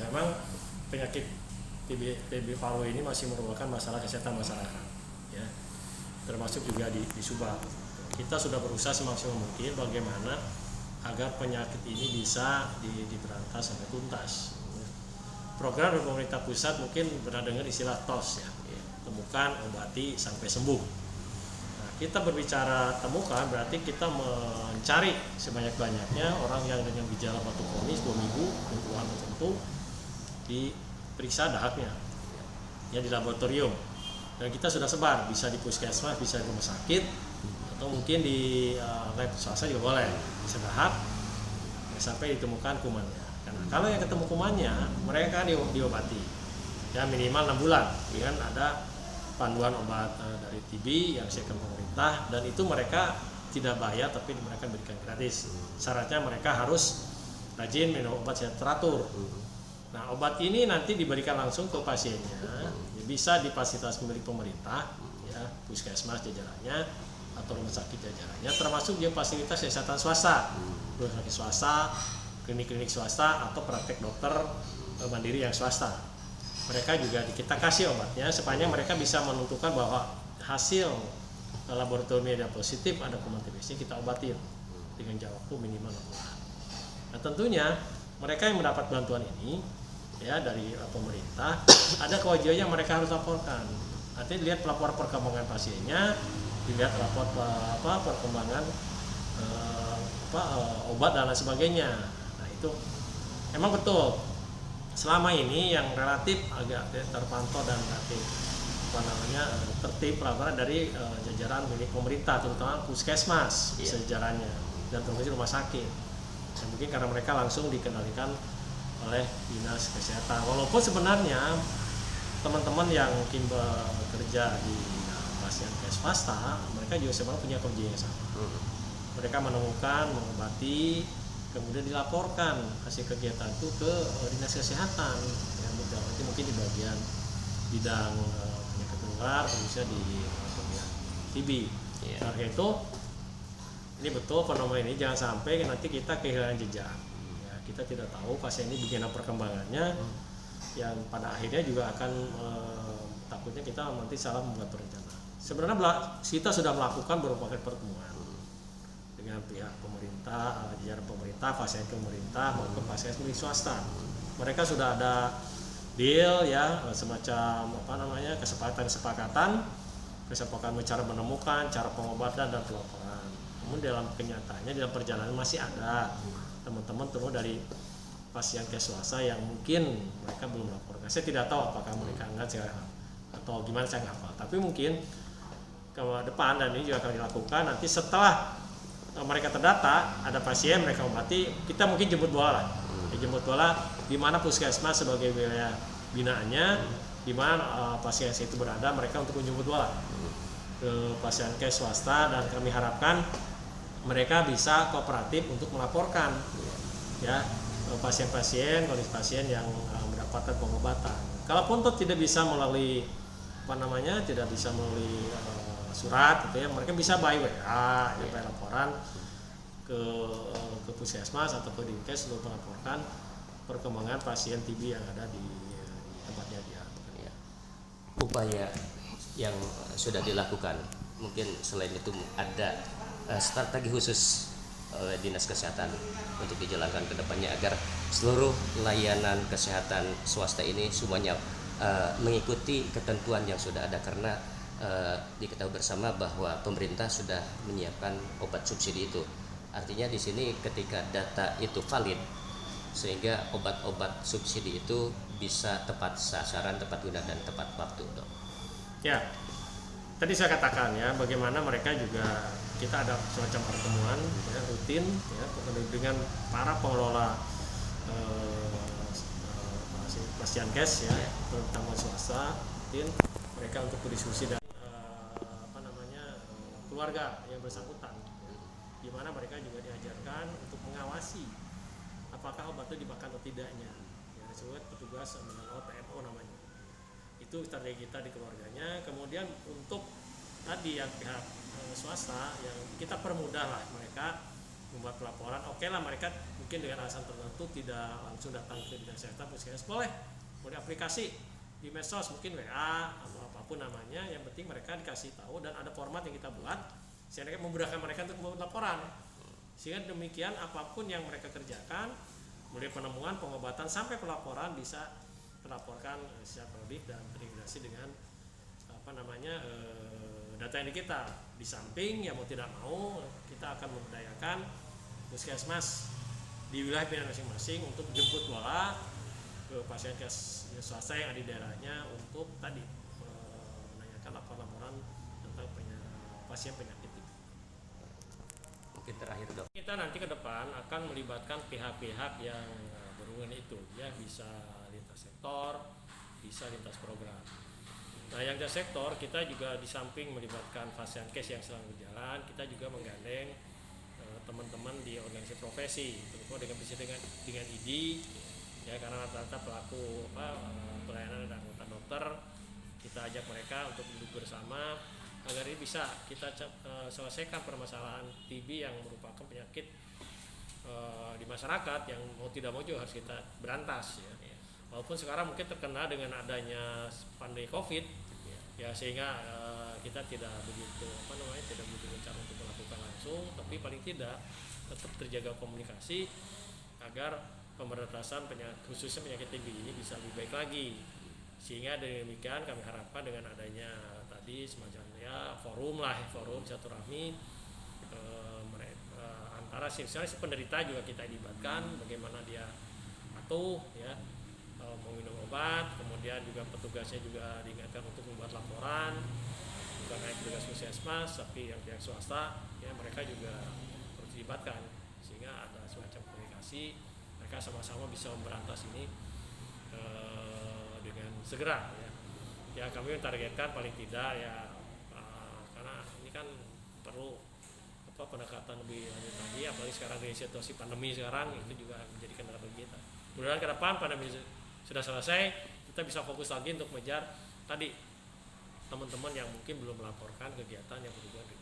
memang penyakit TB paru ini masih merupakan masalah kesehatan masyarakat, ya, termasuk juga di Subang. Kita sudah berusaha semaksimal mungkin bagaimana agar penyakit ini bisa diberantas sampai tuntas. Program dari pemerintah pusat mungkin pernah dengar istilah TOS, ya, temukan, obati, sampai sembuh. Kita berbicara temukan berarti kita mencari sebanyak-banyaknya orang yang dengan gejala batuk kronis 2 minggu dan keluhan tertentu diperiksa dahaknya ya di laboratorium, dan kita sudah sebar, bisa di puskesmas, bisa di rumah sakit, atau mungkin di lab swasta juga boleh, bisa dahak sampai ditemukan kumannya. Karena kalau yang ketemu kumannya mereka diobati ya minimal 6 bulan dengan ada panduan obat dari TB yang disiapkan pemerintah, dan itu mereka tidak bayar tapi mereka berikan gratis. Syaratnya mereka harus rajin minum obat secara teratur. Nah, obat ini nanti diberikan langsung ke pasiennya, bisa di fasilitas milik pemerintah, ya, puskesmas jajarannya atau rumah sakit jajarannya, termasuk juga fasilitas kesehatan swasta, rumah sakit swasta, klinik-klinik swasta atau praktek dokter mandiri yang swasta. Mereka juga kita kasih obatnya sepanjang mereka bisa menentukan bahwa hasil laboratoriumnya ada positif, ada kuman TBC, kita obatin dengan jangka waktu minimal 6 bulan. Nah, tentunya mereka yang mendapat bantuan ini ya dari pemerintah ada kewajiban yang mereka harus laporkan. Artinya dilihat laporan perkembangan pasiennya, dilihat rapor perkembangan obat dan lain sebagainya. Nah, itu emang betul. Selama ini yang relatif agak terpantau dan relatif tertib laporan dari jajaran milik pemerintah, terutama puskesmas sejajarannya dan termasuk rumah sakit. Dan mungkin karena mereka langsung dikendalikan oleh dinas kesehatan. Walaupun sebenarnya teman-teman yang mungkin bekerja di puskesmas swasta, mereka juga sebenarnya punya kerja yang sama. Mereka menemukan, mengobati, kemudian dilaporkan hasil kegiatan itu ke dinas kesehatan yang mungkin di bagian bidang penyakit menular, khususnya di bagian TB. Karena itu ini betul fenomena ini jangan sampai nanti kita kehilangan jejak. Ya, kita tidak tahu pasien ini bagaimana perkembangannya, yang pada akhirnya juga akan takutnya kita nanti salah membuat perencanaan. Sebenarnya kita sudah melakukan beberapa pertemuan dengan pihak pemerintah, jajaran pemerintah, fasilitas pemerintah maupun fasilitas milik swasta. Mereka sudah ada deal ya, semacam kesepakatan cara menemukan, cara pengobatan dan pelaporan. Namun dalam kenyataannya dalam perjalanan masih ada teman-teman terus dari pasien swasta yang mungkin mereka belum melaporkan. Saya tidak tahu apakah mereka enggak atau gimana, saya nggak hafal. Tapi mungkin ke depan dan ini juga akan dilakukan nanti setelah mereka terdata, ada pasien mereka obati, kita mungkin jemput bola lah. Jemput bola di mana puskesmas sebagai wilayah binaannya, di mana pasien itu berada, mereka untuk menjemput bola ke pasien swasta, dan kami harapkan mereka bisa kooperatif untuk melaporkan ya pasien-pasien, kondisi pasien yang mendapatkan pengobatan. Kalaupun itu tidak bisa melalui tidak bisa melalui surat gitu ya, mereka bisa by WA ya, by laporan ke puskesmas atau ke dinkes untuk melaporkan perkembangan pasien TB yang ada di tempatnya dia. Upaya yang sudah dilakukan, mungkin selain itu ada strategi khusus oleh dinas kesehatan untuk dijalankan ke depannya agar seluruh layanan kesehatan swasta ini semuanya mengikuti ketentuan yang sudah ada, karena diketahui bersama bahwa pemerintah sudah menyiapkan obat subsidi itu. Artinya di sini ketika data itu valid, sehingga obat-obat subsidi itu bisa tepat sasaran, tepat guna dan tepat waktu, Dok. Ya, tadi saya katakan ya bagaimana mereka juga kita ada semacam pertemuan ya, rutin ya, dengan para pengelola pasienkes ya, terutama swasta, rutin mereka untuk berdiskusi dan keluarga yang bersangkutan, di mana mereka juga diajarkan untuk mengawasi apakah obat itu dimakan atau tidaknya. Ya, disebut petugas menangkal PMO namanya. Itu strategi kita di keluarganya. Kemudian untuk tadi yang pihak swasta yang kita permudah lah mereka membuat pelaporan. Oke lah mereka mungkin dengan alasan tertentu tidak langsung datang ke dinas kesehatan puskesmas, boleh aplikasi di medsos, mungkin WA atau apapun namanya, yang penting mereka dikasih tahu dan ada format yang kita buat sehingga memudahkan mereka untuk membuat laporan, sehingga demikian apapun yang mereka kerjakan mulai penemuan, pengobatan sampai pelaporan bisa terlaporkan secara periodik dan terintegrasi dengan data yang kita. Di samping ya mau tidak mau kita akan memberdayakan puskesmas di wilayah pilihan masing-masing untuk jemput bola ke pasien swasta yang ada di daerahnya untuk tadi menanyakan laporan-laporan tentang pasien penyakit itu. Mungkin terakhir dok. Kita nanti ke depan akan melibatkan pihak-pihak yang berhubungan itu, ya bisa lintas sektor, bisa lintas program. Nah, yang lintas sektor kita juga di samping melibatkan Fasiankes yang sedang berjalan, kita juga menggandeng teman-teman di organisasi profesi, terutama dengan ID, ya karena rata-rata pelaku pelayanan dan anggota dokter, kita ajak mereka untuk duduk bersama agar ini bisa kita selesaikan permasalahan TB yang merupakan penyakit di masyarakat yang mau tidak mau juga harus kita berantas, ya. Walaupun sekarang mungkin terkena dengan adanya pandemi COVID, ya sehingga kita tidak begitu gencar untuk melakukan langsung, tapi paling tidak tetap terjaga komunikasi agar pemberantasan khususnya penyakit TB ini bisa lebih baik lagi, sehingga dengan demikian kami harapkan dengan adanya tadi semacam ya forum silaturahmi antara si penderita juga kita libatkan bagaimana dia patuh ya mau minum obat, kemudian juga petugasnya juga diingatkan untuk membuat laporan, bukan hanya petugas puskesmas tapi yang pihak swasta ya mereka juga harus dilibatkan sehingga ada semacam komunikasi, mereka sama-sama bisa memberantas ini dengan segera, ya kami mentargetkan paling tidak ya karena ini kan perlu pendekatan lebih lanjut lagi, apalagi sekarang di situasi pandemi sekarang itu juga menjadi kendala bagi kita. Mudah-mudahan ke depan pandemi sudah selesai, kita bisa fokus lagi untuk mengejar tadi teman-teman yang mungkin belum melaporkan kegiatan yang berhubungan